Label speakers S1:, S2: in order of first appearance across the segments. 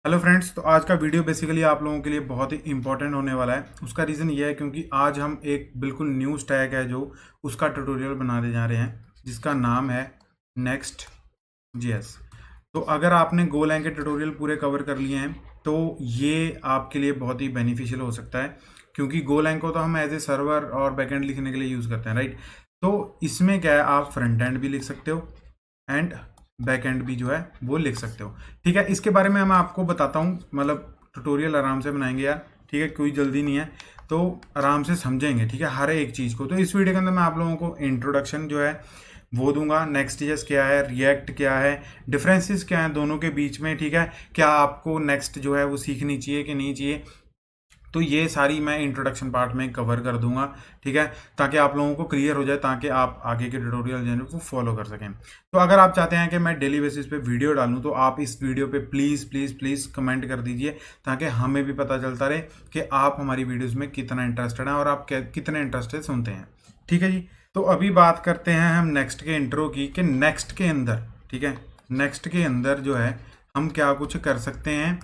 S1: Hello friends, तो आज का वीडियो बेसिकली आप लोगों के लिए बहुत ही इंपॉर्टेंट होने वाला है। उसका रीज़न ये है क्योंकि आज हम एक बिल्कुल न्यू स्टैक है जो उसका ट्यूटोरियल बनाने जा रहे हैं, जिसका नाम है नेक्स्ट जीएस। तो अगर आपने गोलैंग के ट्यूटोरियल पूरे कवर कर लिए हैं तो ये आपके लिए बहुत ही बेनिफिशियल हो सकता है, क्योंकि गोलैंग को तो हम एज ए सर्वर और बैकएंड लिखने के लिए यूज़ करते हैं, राइट। तो इसमें क्या है, आप फ्रंट एंड भी लिख सकते हो एंड बैक एंड भी जो है वो लिख सकते हो। ठीक है, इसके बारे में मैं आपको बताता हूँ, मतलब ट्यूटोरियल आराम से बनाएंगे यार, ठीक है, कोई जल्दी नहीं है, तो आराम से समझेंगे, ठीक है, हर एक चीज़ को। तो इस वीडियो के अंदर मैं आप लोगों को इंट्रोडक्शन जो है वो दूंगा, नेक्स्ट जेएस क्या है, रिएक्ट क्या है, डिफरेंसेस क्या है दोनों के बीच में, ठीक है, क्या आपको नेक्स्ट जो है वो सीखनी चाहिए कि नहीं चाहिए। तो ये सारी मैं इंट्रोडक्शन पार्ट में कवर कर दूंगा, ठीक है, ताकि आप लोगों को क्लियर हो जाए, ताकि आप आगे के ट्यूटोरियल जो है वो फॉलो कर सकें। तो अगर आप चाहते हैं कि मैं डेली बेसिस पे वीडियो डालूं तो आप इस वीडियो पे प्लीज़ प्लीज़ प्लीज़ कमेंट कर दीजिए, ताकि हमें भी पता चलता रहे कि आप हमारी वीडियोज़ में कितना इंटरेस्टेड हैं और आप कितने इंटरेस्टेड सुनते हैं। ठीक है जी, तो अभी बात करते हैं हम नेक्स्ट के इंट्रो की, कि नेक्स्ट के अंदर, ठीक है, नेक्स्ट के अंदर जो है हम क्या कुछ कर सकते हैं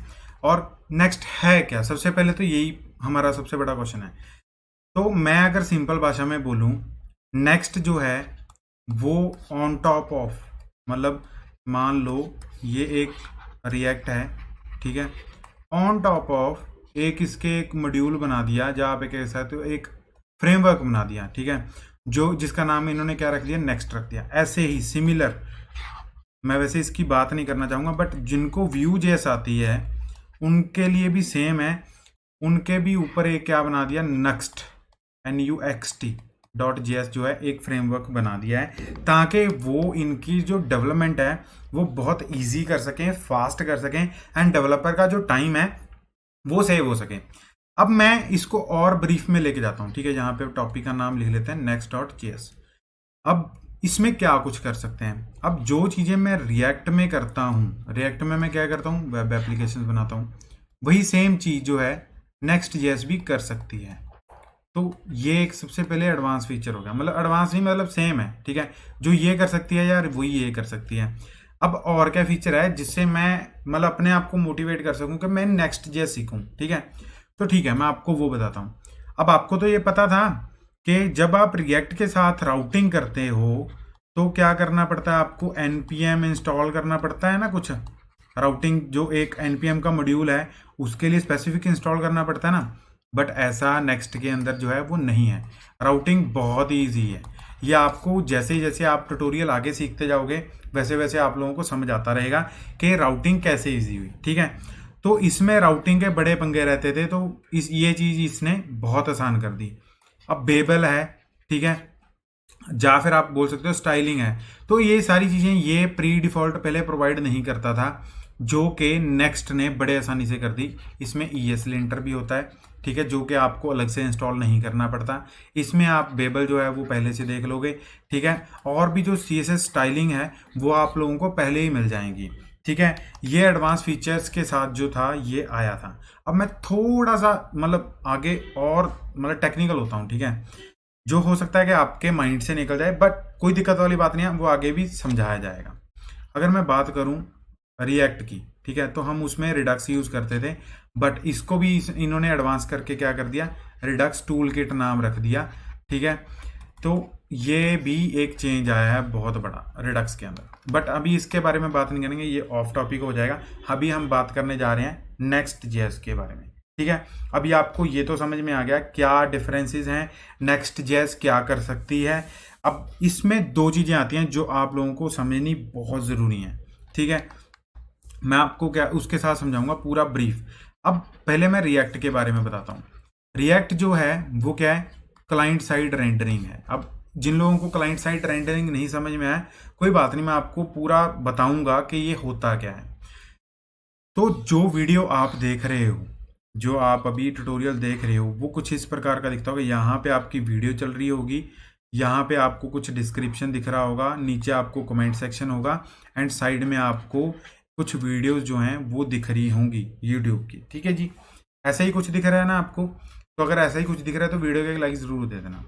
S1: और नेक्स्ट है क्या। सबसे पहले तो यही हमारा सबसे बड़ा क्वेश्चन है। तो मैं अगर सिंपल भाषा में बोलूं, नेक्स्ट जो है वो ऑन टॉप ऑफ, मतलब मान लो ये एक रिएक्ट है, ठीक है, ऑन टॉप ऑफ एक इसके एक मॉड्यूल बना दिया, जहाँ पे कह सकते हो एक फ्रेमवर्क बना दिया, ठीक है, जो जिसका नाम इन्होंने क्या रख दिया, नेक्स्ट रख दिया। ऐसे ही सिमिलर, मैं वैसे इसकी बात नहीं करना चाहूँगा, बट जिनको व्यू जैसा आती है उनके लिए भी सेम है, उनके भी ऊपर एक क्या बना दिया, नेक्स्ट NUXT.js जो है एक फ्रेमवर्क बना दिया है, ताकि वो इनकी जो डेवलपमेंट है वो बहुत इजी कर सकें, फास्ट कर सकें, एंड डेवलपर का जो टाइम है वो सेव हो सके। अब मैं इसको और ब्रीफ में लेके जाता हूँ, ठीक है, यहाँ पे टॉपिक का नाम लिख लेते हैं next.js। अब इसमें क्या कुछ कर सकते हैं। अब जो चीज़ें मैं रिएक्ट में करता हूँ, रिएक्ट में मैं क्या करता हूँ, वेब एप्लीकेशन बनाता हूँ, वही सेम चीज़ जो है नेक्स्ट जेएस भी कर सकती है। तो ये एक सबसे पहले एडवांस फीचर हो गया, मतलब एडवांस नहीं, मतलब सेम है, ठीक है, जो ये कर सकती है यार वही ये कर सकती है। अब और क्या फीचर है जिससे मैं मतलब अपने आप को मोटिवेट कर सकूं कि मैं नेक्स्ट जेएस सीखूं, ठीक है। तो ठीक है, मैं आपको वो बताता हूँ। अब आपको तो ये पता था कि जब आप रिएक्ट के साथ राउटिंग करते हो तो क्या करना पड़ता है, आपको npm इंस्टॉल करना पड़ता है ना, कुछ राउटिंग जो एक npm का मॉड्यूल है उसके लिए स्पेसिफिक इंस्टॉल करना पड़ता है ना। बट ऐसा नेक्स्ट के अंदर जो है वो नहीं है, राउटिंग बहुत ही ईजी है। ये आपको जैसे जैसे आप ट्यूटोरियल आगे सीखते जाओगे वैसे वैसे आप लोगों को समझ आता रहेगा कि राउटिंग कैसे ईजी हुई, ठीक है। तो इसमें राउटिंग के बड़े पंगे रहते थे, तो ये चीज़ इसने बहुत आसान कर दी। अब बेबल है, ठीक है, या फिर आप बोल सकते हो स्टाइलिंग है। तो ये सारी चीज़ें ये प्री डिफ़ॉल्ट पहले प्रोवाइड नहीं करता था, जो कि नेक्स्ट ने बड़े आसानी से कर दी। इसमें ES लिंटर भी होता है, ठीक है, जो कि आपको अलग से इंस्टॉल नहीं करना पड़ता। इसमें आप बेबल जो है वो पहले से देख लोगे, ठीक है, और भी जो CSS स्टाइलिंग है वो आप लोगों को पहले ही मिल जाएंगी, ठीक है। ये एडवांस फीचर्स के साथ जो था ये आया था। अब मैं थोड़ा सा मतलब आगे और मतलब टेक्निकल होता हूँ, ठीक है, जो हो सकता है कि आपके माइंड से निकल जाए, बट कोई दिक्कत वाली बात नहीं है, वो आगे भी समझाया जाएगा। अगर मैं बात करूं रिएक्ट की, ठीक है, तो हम उसमें रिडक्स यूज़ करते थे, बट इसको भी इन्होंने एडवांस करके क्या कर दिया, रिडक्स टूल किट नाम रख दिया, ठीक है। तो ये भी एक चेंज आया है बहुत बड़ा रिडक्स के अंदर, बट अभी इसके बारे में बात नहीं करेंगे, ये ऑफ टॉपिक हो जाएगा। अभी हम बात करने जा रहे हैं नेक्स्ट जेएस के बारे में, ठीक है। अभी आपको ये तो समझ में आ गया क्या डिफरेंसेस हैं, नेक्स्ट जेएस क्या कर सकती है। अब इसमें दो चीज़ें आती हैं जो आप लोगों को समझनी बहुत ज़रूरी है, ठीक है। मैं आपको क्या उसके साथ समझाऊंगा पूरा ब्रीफ। अब पहले मैं रिएक्ट के बारे में बताता हूँ। रिएक्ट जो है वो क्या है, क्लाइंट साइड रेंडरिंग है। अब जिन लोगों को क्लाइंट साइड रेंडरिंग नहीं समझ में आया, कोई बात नहीं, मैं आपको पूरा बताऊंगा कि ये होता क्या है। तो जो वीडियो आप देख रहे हो, जो आप अभी ट्यूटोरियल देख रहे हो, वो कुछ इस प्रकार का दिखता होगा। यहाँ पे आपकी वीडियो चल रही होगी, यहाँ पे आपको कुछ डिस्क्रिप्शन दिख रहा होगा, नीचे आपको कमेंट सेक्शन होगा, एंड साइड में आपको कुछ वीडियोस जो हैं वो दिख रही होंगी यूट्यूब की, ठीक है जी। ऐसा ही कुछ दिख रहा है ना आपको, तो अगर ऐसा ही कुछ दिख रहा है तो वीडियो को एक लाइक ज़रूर दे देना।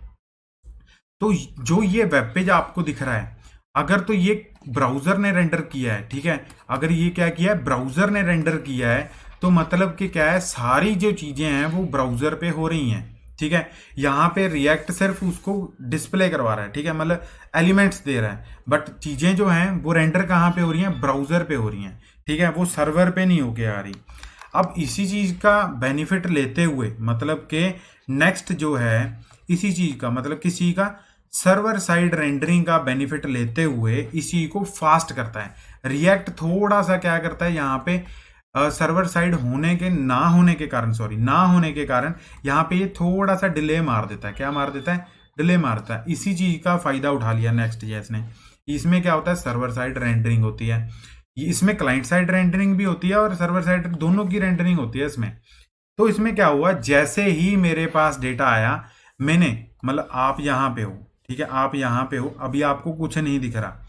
S1: तो जो ये वेब पेज आपको दिख रहा है, अगर तो ये ब्राउजर ने रेंडर किया है, ठीक है, अगर ये क्या किया है, ब्राउजर ने रेंडर किया है, तो मतलब कि क्या है, सारी जो चीजें हैं वो ब्राउजर पे हो रही हैं, ठीक है। यहाँ पे रिएक्ट सिर्फ उसको डिस्प्ले करवा रहा है, ठीक है, मतलब एलिमेंट्स दे रहा है, बट चीजें जो हैं वो रेंडर कहाँ पे हो रही हैं, ब्राउजर पे हो रही हैं, ठीक है, वो सर्वर पे नहीं होके आ रही। अब इसी चीज का बेनिफिट लेते हुए, मतलब कि नेक्स्ट जो है इसी चीज का, मतलब किसी का सर्वर साइड रेंडरिंग का बेनिफिट लेते हुए इसी को फास्ट करता है। रिएक्ट थोड़ा सा क्या करता है यहाँ पे, सर्वर साइड होने के ना होने के कारण, सॉरी ना होने के कारण यहाँ पे ये थोड़ा सा डिले मार देता है। क्या मार देता है? डिले मारता है। इसी चीज का फायदा उठा लिया नेक्स्ट जेएस ने। इसमें क्या होता है, सर्वर साइड रेंडरिंग होती है, इसमें क्लाइंट साइड रेंडरिंग भी होती है और सर्वर साइड, दोनों की रेंडरिंग होती है इसमें। तो इसमें क्या हुआ, जैसे ही मेरे पास डेटा आया, मैंने, मतलब आप यहाँ पे हो, ठीक है, आप यहाँ पे हो, अभी आपको कुछ नहीं दिख रहा,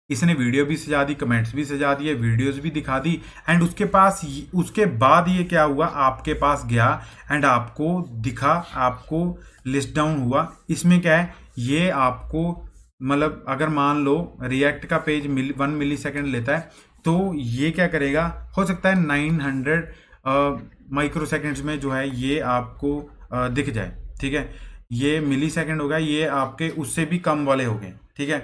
S1: इसने वीडियो भी सजा दी, कमेंट्स भी सजा दिए, वीडियोस भी दिखा दी, एंड उसके बाद ये क्या हुआ, आपके पास गया एंड आपको दिखा, आपको लिस्ट डाउन हुआ। इसमें क्या है, ये आपको, मतलब अगर मान लो रिएक्ट का पेज 1 मिली सेकेंड लेता है, तो ये क्या करेगा, हो सकता है 900 माइक्रो सेकेंड्स में जो है ये आपको दिख जाए, ठीक है। ये मिली सेकेंड हो गया, ये आपके उससे भी कम वाले हो गए, ठीक है।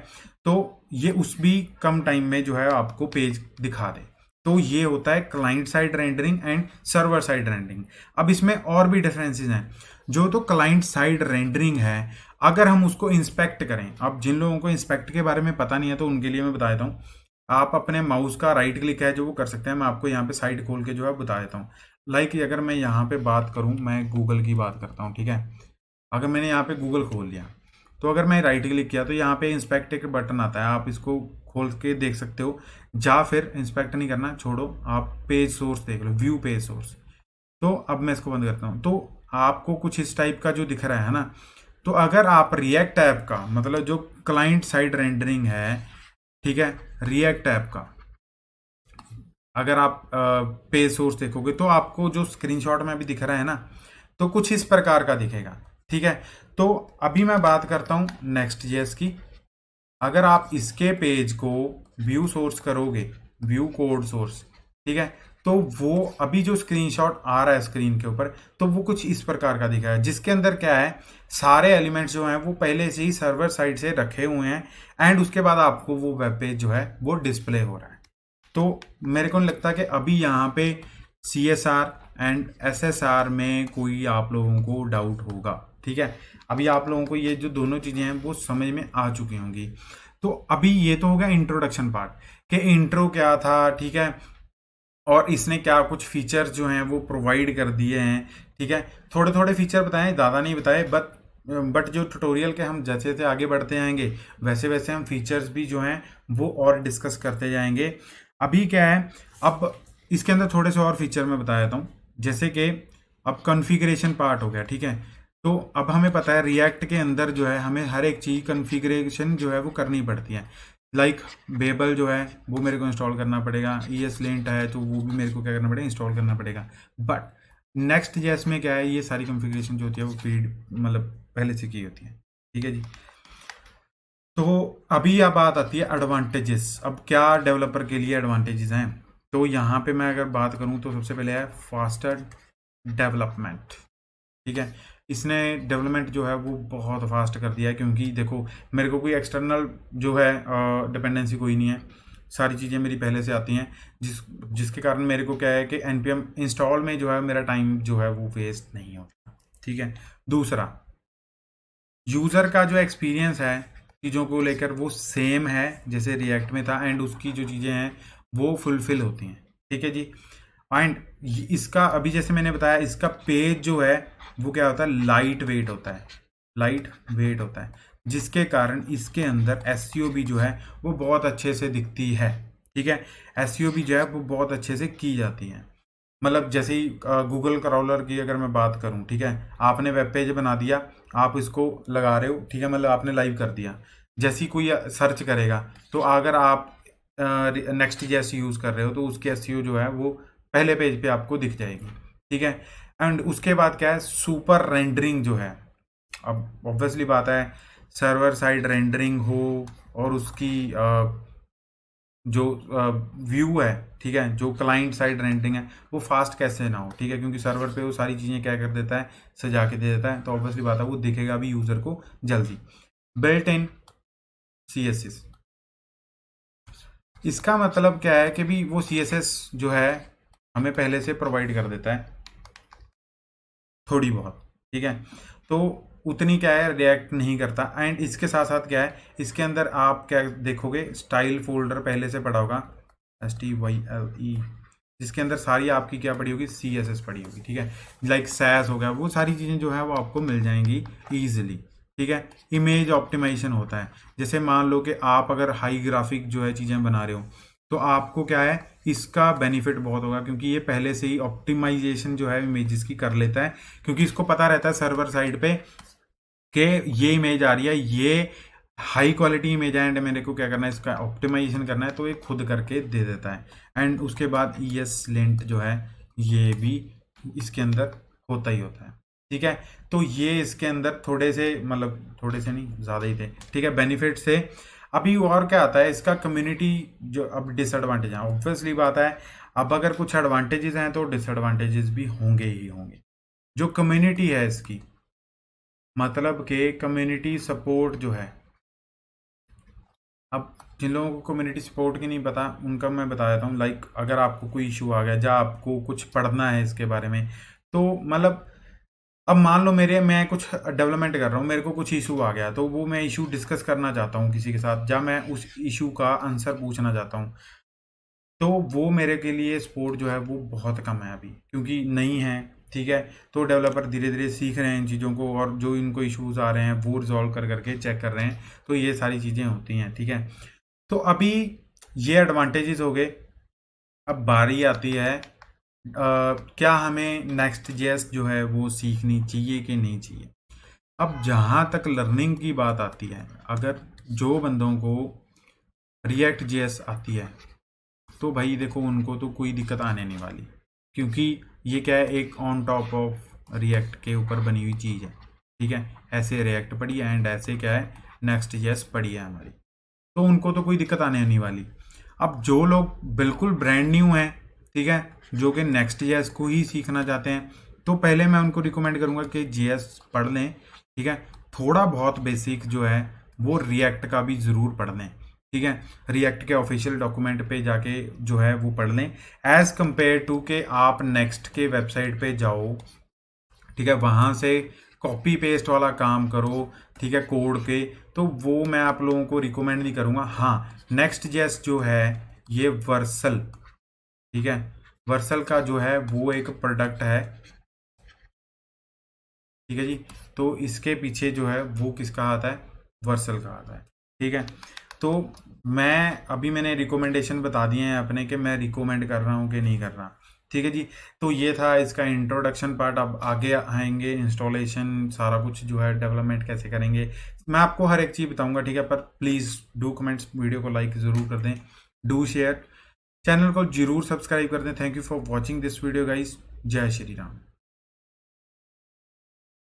S1: तो ये उस भी कम टाइम में जो है आपको पेज दिखा दे। तो ये होता है client side rendering and server side rendering. अब इसमें और भी डिफरेंसेस हैं। जो तो क्लाइंट साइड रेंडरिंग है, अगर हम उसको इंस्पेक्ट करें, अब जिन लोगों को इंस्पेक्ट के बारे में पता नहीं है तो उनके लिए मैं बता देता हूँ। आप अपने माउस का राइट क्लिक है जो वो कर सकते हैं, मैं आपको यहाँ पे साइड खोल के जो है बता देता हूँ। लाइक अगर मैं यहाँ पे बात करूँ, मैं गूगल की बात करता हूँ, ठीक है। अगर मैंने यहाँ पे गूगल खोल लिया, तो अगर मैं राइट क्लिक किया तो यहाँ पे इंस्पेक्ट एक बटन आता है, आप इसको खोल के देख सकते हो। या फिर इंस्पेक्ट नहीं करना, छोड़ो, आप पेज सोर्स देख लो, व्यू पेज सोर्स। तो अब मैं इसको बंद करता हूँ, तो आपको कुछ इस टाइप का जो दिख रहा है ना। तो अगर आप रिएक्ट ऐप का, मतलब जो क्लाइंट साइड रेंडरिंग है, ठीक है, रिएक्ट ऐप का अगर आप पेज सोर्स देखोगे तो आपको जो स्क्रीनशॉट में अभी दिख रहा है ना, तो कुछ इस प्रकार का दिखेगा, ठीक है। तो अभी मैं बात करता हूँ नेक्स्ट जेएस की। अगर आप इसके पेज को व्यू सोर्स करोगे, व्यू कोड सोर्स, ठीक है, तो वो अभी जो स्क्रीनशॉट आ रहा है स्क्रीन के ऊपर, तो वो कुछ इस प्रकार का दिखा है, जिसके अंदर क्या है, सारे एलिमेंट्स जो हैं वो पहले से ही सर्वर साइड से रखे हुए हैं, एंड उसके बाद आपको वो वेब पेज जो है वो डिस्प्ले हो रहा है। तो मेरे को नहीं लगता कि अभी यहाँ पे CSR एंड SSR में कोई आप लोगों को डाउट होगा, ठीक है। अभी आप लोगों को ये जो दोनों चीज़ें हैं वो समझ में आ चुकी होंगी। तो अभी ये तो हो गया इंट्रोडक्शन पार्ट, कि इंट्रो क्या था, ठीक है, और इसने क्या कुछ फीचर्स जो हैं वो प्रोवाइड कर दिए हैं, ठीक है। थोड़े थोड़े फीचर बताएं, ज़्यादा नहीं बताए, बट जो ट्यूटोरियल के हम जैसे जैसे आगे बढ़ते जाएंगे, वैसे वैसे हम फीचर्स भी जो हैं वो और डिस्कस करते जाएंगे। अभी क्या है, अब इसके अंदर थोड़े से और फीचर मैं बता देता हूँ। जैसे कि अब कॉन्फ़िगरेशन पार्ट हो गया, ठीक है। तो अब हमें पता है रिएक्ट के अंदर जो है हमें हर एक चीज़ कॉन्फ़िगरेशन जो है वो करनी पड़ती है। लाइक बेबल जो है वो मेरे को इंस्टॉल करना पड़ेगा, ESLint है तो वो भी मेरे को क्या करना पड़ेगा, इंस्टॉल करना पड़ेगा। बट नेक्स्ट जेएस में क्या है, ये सारी कॉन्फ़िगरेशन जो होती है वो मतलब पहले से की होती है, ठीक है जी। तो अभी अब बात आती है एडवांटेजेस। अब क्या डेवलपर के लिए एडवांटेजेस हैं, तो यहाँ पे मैं अगर बात करूँ तो सबसे पहले है फास्टर डेवलपमेंट, ठीक है। इसने डेवलपमेंट जो है वो बहुत फास्ट कर दिया है, क्योंकि देखो मेरे को कोई एक्सटर्नल जो है डिपेंडेंसी कोई नहीं है, सारी चीज़ें मेरी पहले से आती हैं, जिसके कारण मेरे को क्या है कि npm इंस्टॉल में जो है मेरा टाइम जो है वो वेस्ट नहीं होता, ठीक है। दूसरा, यूज़र का जो एक्सपीरियंस है चीज़ों को लेकर वो सेम है जैसे रिएक्ट में था, एंड उसकी जो चीज़ें हैं वो फुलफिल होती हैं, ठीक है जी। एंड इसका अभी जैसे मैंने बताया, इसका पेज जो है वो क्या होता है, लाइट वेट होता है, लाइट वेट होता है, जिसके कारण इसके अंदर SEO भी जो है वो बहुत अच्छे से दिखती है, ठीक है। SEO भी जो है वो बहुत अच्छे से की जाती है। मतलब जैसे ही गूगल क्रॉलर की अगर मैं बात करूं, ठीक है, आपने वेब पेज बना दिया, आप इसको लगा रहे हो, ठीक है, मतलब आपने लाइव कर दिया, जैसे ही कोई सर्च करेगा तो अगर आप नेक्स्ट जैसे यूज़ कर रहे हो तो उसकी SEO जो है वो पहले पेज पे आपको दिख जाएगी, ठीक है। एंड उसके बाद क्या है, सुपर रेंडरिंग जो है, अब ऑब्वियसली बात है सर्वर साइड रेंडरिंग हो और उसकी जो व्यू है, ठीक है, जो क्लाइंट साइड रेंटिंग है वो फास्ट कैसे ना हो, ठीक है, क्योंकि सर्वर पे वो सारी चीज़ें क्या कर देता है, सजा के दे देता है, तो ऑब्वियसली बात है वो दिखेगा भी यूज़र को जल्दी। बिल्ट इन CSS, इसका मतलब क्या है कि भी वो CSS जो है हमें पहले से प्रोवाइड कर देता है थोड़ी बहुत, ठीक है, तो उतनी क्या है रिएक्ट नहीं करता। एंड इसके साथ साथ क्या है, इसके अंदर आप क्या देखोगे, स्टाइल फोल्डर पहले से पड़ा होगा, STYLE, जिसके अंदर सारी आपकी क्या पड़ी होगी, CSS पड़ी होगी, ठीक है, लाइक सैस हो गया, वो सारी चीज़ें जो है वो आपको मिल जाएंगी ईजिली, ठीक है। इमेज ऑप्टिमाइजेशन होता है, जैसे मान लो कि आप अगर हाई ग्राफिक जो है चीज़ें बना रहे हो, तो आपको क्या है इसका बेनिफिट बहुत होगा, क्योंकि ये पहले से ही ऑप्टिमाइजेशन जो है इमेजेस की कर लेता है, क्योंकि इसको पता रहता है सर्वर साइड पे कि ये इमेज आ रही है, ये हाई क्वालिटी इमेज है, एंड मेरे को क्या करना है, इसका ऑप्टिमाइजेशन करना है, तो ये खुद करके दे देता है। एंड उसके बाद ESLint जो है ये भी इसके अंदर होता ही होता है, ठीक है। तो ये इसके अंदर थोड़े से, मतलब थोड़े से नहीं, ज़्यादा ही थे, ठीक है, बेनिफिट से। अभी और क्या आता है इसका, कम्युनिटी जो अब डिसएडवांटेज है, ऑब्वियसली बात है, अब अगर कुछ एडवांटेजेस हैं तो डिसएडवांटेजेस भी होंगे ही होंगे। जो कम्युनिटी है इसकी, मतलब कि कम्युनिटी सपोर्ट जो है, अब जिन लोगों को कम्युनिटी सपोर्ट की नहीं पता उनका मैं बता देता हूँ। लाइक अगर आपको कोई इशू आ गया, या आपको कुछ पढ़ना है इसके बारे में, तो मतलब अब मान लो मैं कुछ डेवलपमेंट कर रहा हूँ, मेरे को कुछ इशू आ गया, तो वो मैं इशू डिस्कस करना चाहता हूँ किसी के साथ, या मैं उस इशू का आंसर पूछना चाहता हूँ, तो वो मेरे के लिए सपोर्ट जो है वो बहुत कम है अभी, क्योंकि नहीं है, ठीक है। तो डेवलपर धीरे धीरे सीख रहे हैं इन चीज़ों को, और जो इनको इश्यूज आ रहे हैं वो रिजॉल्व कर करके चेक कर रहे हैं, तो ये सारी चीज़ें होती हैं, ठीक है। तो अभी ये एडवांटेजेस हो गए। अब बारी आती है क्या हमें नेक्स्ट जेएस जो है वो सीखनी चाहिए कि नहीं चाहिए। अब जहाँ तक लर्निंग की बात आती है, अगर जो बंदों को रिएक्ट जेएस आती है, तो भाई देखो उनको तो कोई दिक्कत आने नहीं वाली, क्योंकि ये क्या है, एक ऑन टॉप ऑफ रिएक्ट के ऊपर बनी हुई चीज़ है, ठीक है। ऐसे रिएक्ट पड़ी है, एंड ऐसे क्या है नेक्स्ट जेएस पड़ी है हमारी, तो उनको तो कोई दिक्कत आने नहीं वाली। अब जो लोग बिल्कुल ब्रांड न्यू हैं, ठीक है, जो कि नेक्स्ट जेएस को ही सीखना चाहते हैं, तो पहले मैं उनको रिकमेंड करूंगा कि जेएस पढ़ लें, ठीक है। थोड़ा बहुत बेसिक जो है वो रिएक्ट का भी ज़रूर पढ़ लें, ठीक है। रिएक्ट के ऑफिशियल डॉक्यूमेंट पे जाके जो है वो पढ़ लें, एज कंपेयर टू के आप नेक्स्ट के वेबसाइट पे जाओ, ठीक है, वहाँ से कॉपी पेस्ट वाला काम करो, ठीक है, कोड के, तो वो मैं आप लोगों को रिकमेंड नहीं करूँगा। हाँ, नेक्स्ट जेएस जो है ये वर्सल, ठीक है, वर्सल का जो है वो एक प्रोडक्ट है, ठीक है जी। तो इसके पीछे जो है वो किसका आता है, वर्सल का आता है, ठीक है। तो मैंने रिकमेंडेशन बता दिए हैं अपने, कि मैं रिकमेंड कर रहा हूँ कि नहीं कर रहा, ठीक है जी। तो ये था इसका इंट्रोडक्शन पार्ट। अब आगे आएंगे इंस्टॉलेशन, सारा कुछ जो है डेवलपमेंट कैसे करेंगे, मैं आपको हर एक चीज़ बताऊंगा, ठीक है। पर प्लीज़ डू कमेंट्स, वीडियो को लाइक ज़रूर कर दें, डू शेयर, चैनल को जरूर सब्सक्राइब कर दें। Thank you for watching this video guys. जय श्री राम।